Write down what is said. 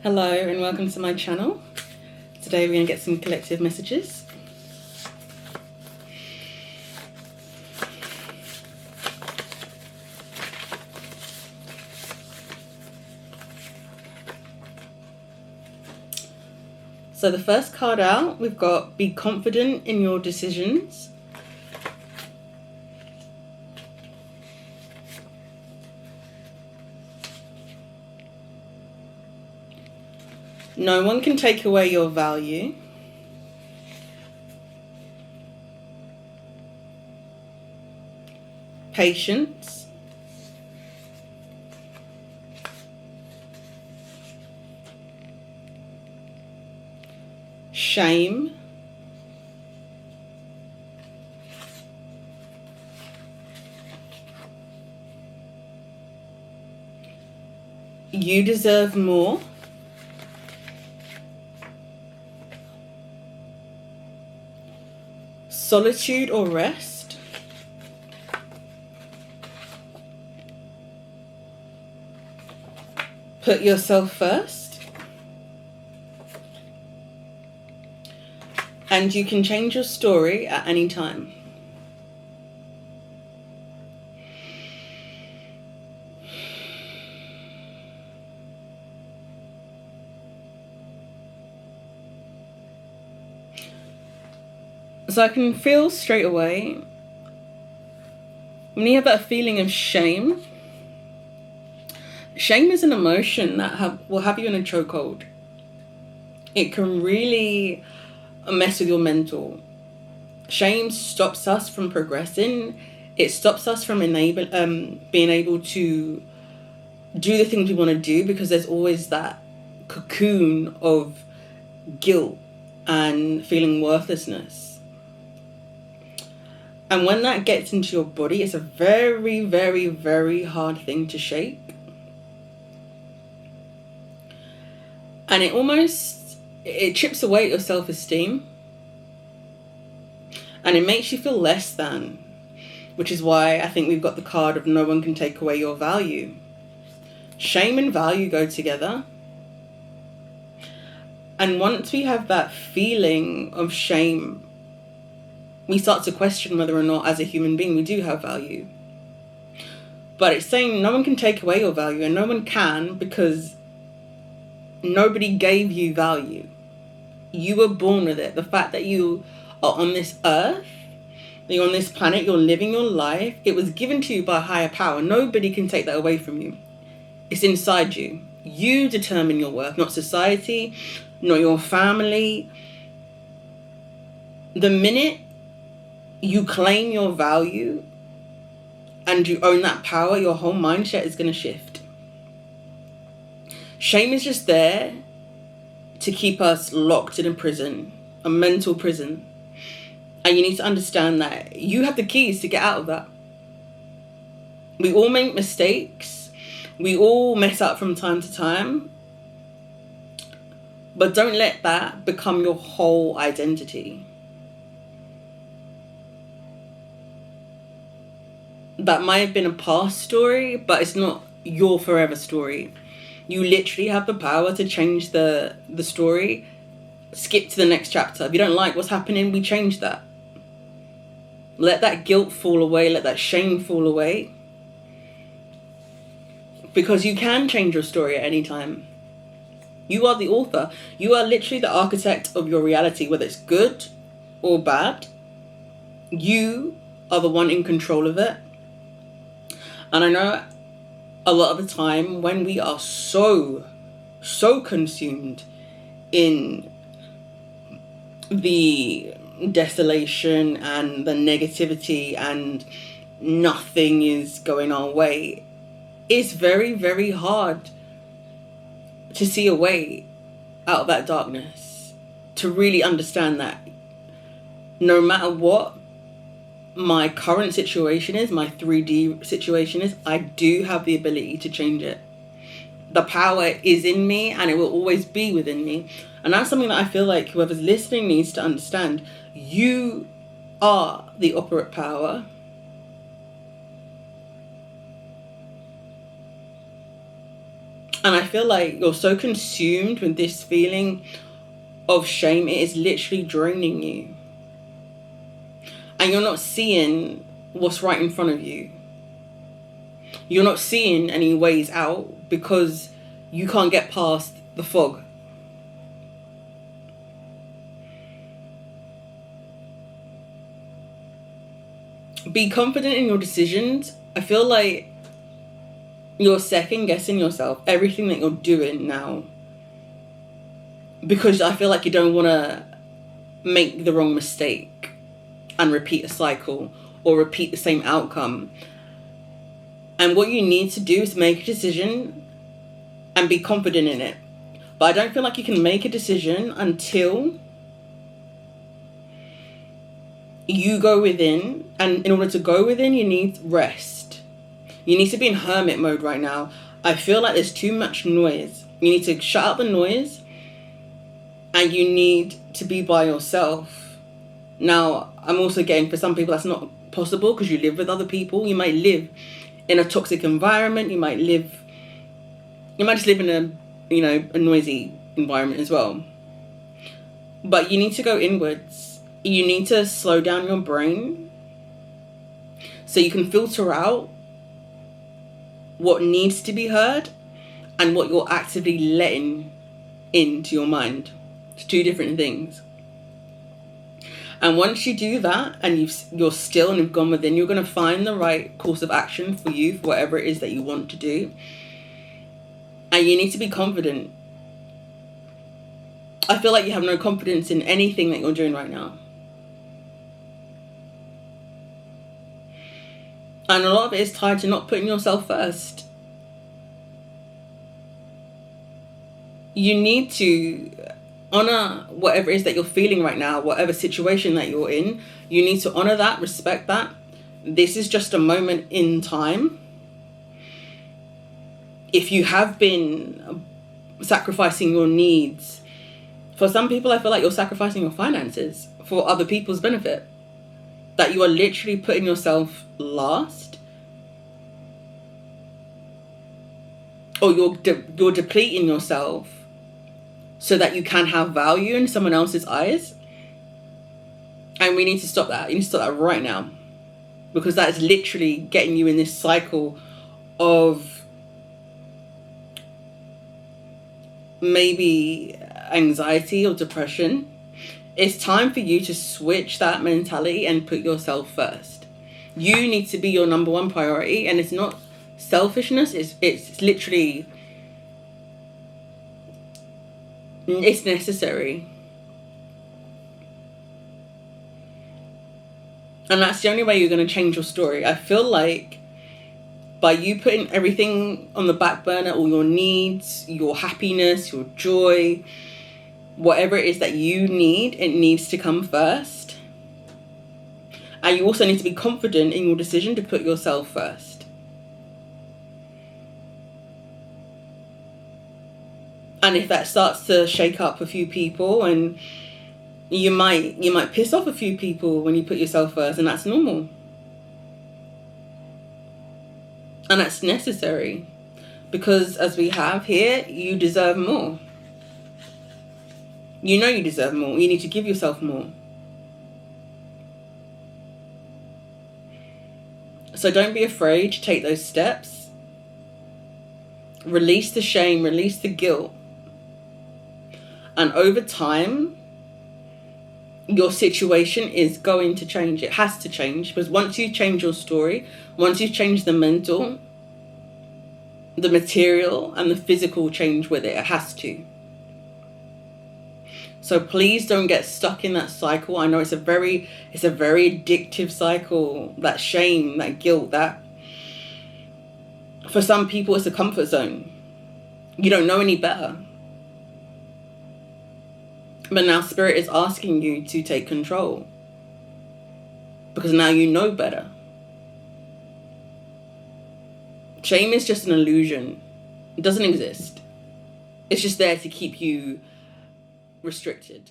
Hello and welcome to my channel. Today we're going to get some collective messages. So the first card out, we've got be confident in your decisions. No one can take away your value. Patience. Shame. You deserve more. Solitude or rest. Put yourself first. And you can change your story at any time. So I can feel straight away, when you have that feeling of shame, shame is an emotion that will have you in a chokehold. It can really mess with your mental. Shame stops us from progressing. It stops us from being able to do the things we want to do, because there's always that cocoon of guilt and feeling worthlessness. And when that gets into your body, it's a very, very, very hard thing to shake. And it chips away at your self-esteem. And it makes you feel less than. Which is why I think we've got the card of no one can take away your value. Shame and value go together. And once we have that feeling of shame, we start to question whether or not as a human being we do have value. But it's saying no one can take away your value, and no one can, because nobody gave you value. You were born with it. The fact that you are on this earth, that you're on this planet, you're living your life, it was given to you by a higher power. Nobody can take that away from you. It's inside you. You determine your worth, not society, not your family. The minute you claim your value and you own that power, your whole mindset is going to shift. Shame is just there to keep us locked in a prison, a mental prison. And you need to understand that you have the keys to get out of that. We all make mistakes. We all mess up from time to time. But don't let that become your whole identity. That might have been a past story, but it's not your forever story. You literally have the power to change the story, skip to the next chapter. If you don't like what's happening, we change that. Let that guilt fall away, let that shame fall away. Because you can change your story at any time. You are the author. You are literally the architect of your reality, whether it's good or bad. You are the one in control of it. And I know a lot of the time when we are so consumed in the desolation and the negativity and nothing is going our way, it's very, very hard to see a way out of that darkness, to really understand that no matter what my current situation is, my 3D situation is, I do have the ability to change it. The power is in me and it will always be within me. And that's something that I feel like whoever's listening needs to understand. You are the operate power. And I feel like you're so consumed with this feeling of shame, it is literally draining you. And you're not seeing what's right in front of you. You're not seeing any ways out because you can't get past the fog. Be confident in your decisions. I feel like you're second guessing yourself, everything that you're doing now, because I feel like you don't want to make the wrong mistake and repeat a cycle or repeat the same outcome. And what you need to do is make a decision and be confident in it. But I don't feel like you can make a decision until you go within. And in order to go within, you need rest. You need to be in hermit mode right now. I feel like there's too much noise. You need to shut out the noise. And you need to be by yourself. Now, I'm also getting, for some people, that's not possible because you live with other people. You might live in a toxic environment. You might just live in a noisy environment as well. But you need to go inwards. You need to slow down your brain so you can filter out what needs to be heard and what you're actively letting into your mind. It's two different things. And once you do that and you're still and you've gone within, you're going to find the right course of action for you, for whatever it is that you want to do. And you need to be confident. I feel like you have no confidence in anything that you're doing right now. And a lot of it is tied to not putting yourself first. You need to honor whatever it is that you're feeling right now, whatever situation that you're in. You need to honor that, respect that. This is just a moment in time. If you have been sacrificing your needs, for some people, I feel like you're sacrificing your finances for other people's benefit. That you are literally putting yourself last. Or you're depleting yourself so that you can have value in someone else's eyes. And we need to stop that. You need to stop that right now. Because that is literally getting you in this cycle of maybe anxiety or depression. It's time for you to switch that mentality and put yourself first. You need to be your number one priority, and it's not selfishness. It's literally, it's necessary. And that's the only way you're going to change your story. I feel like by you putting everything on the back burner, all your needs, your happiness, your joy, whatever it is that you need, it needs to come first. And you also need to be confident in your decision to put yourself first. And if that starts to shake up a few people, and you might piss off a few people when you put yourself first, and that's normal. And that's necessary. Because as we have here, you deserve more. You know you deserve more. You need to give yourself more. So don't be afraid to take those steps. Release the shame, release the guilt. And over time, your situation is going to change. It has to change. Because once you change your story, once you change the mental, the material and the physical change with it. It has to. So please don't get stuck in that cycle. I know it's a very addictive cycle. That shame, that guilt, that for some people it's a comfort zone. You don't know any better. But now Spirit is asking you to take control. Because now you know better. Shame is just an illusion. It doesn't exist. It's just there to keep you restricted.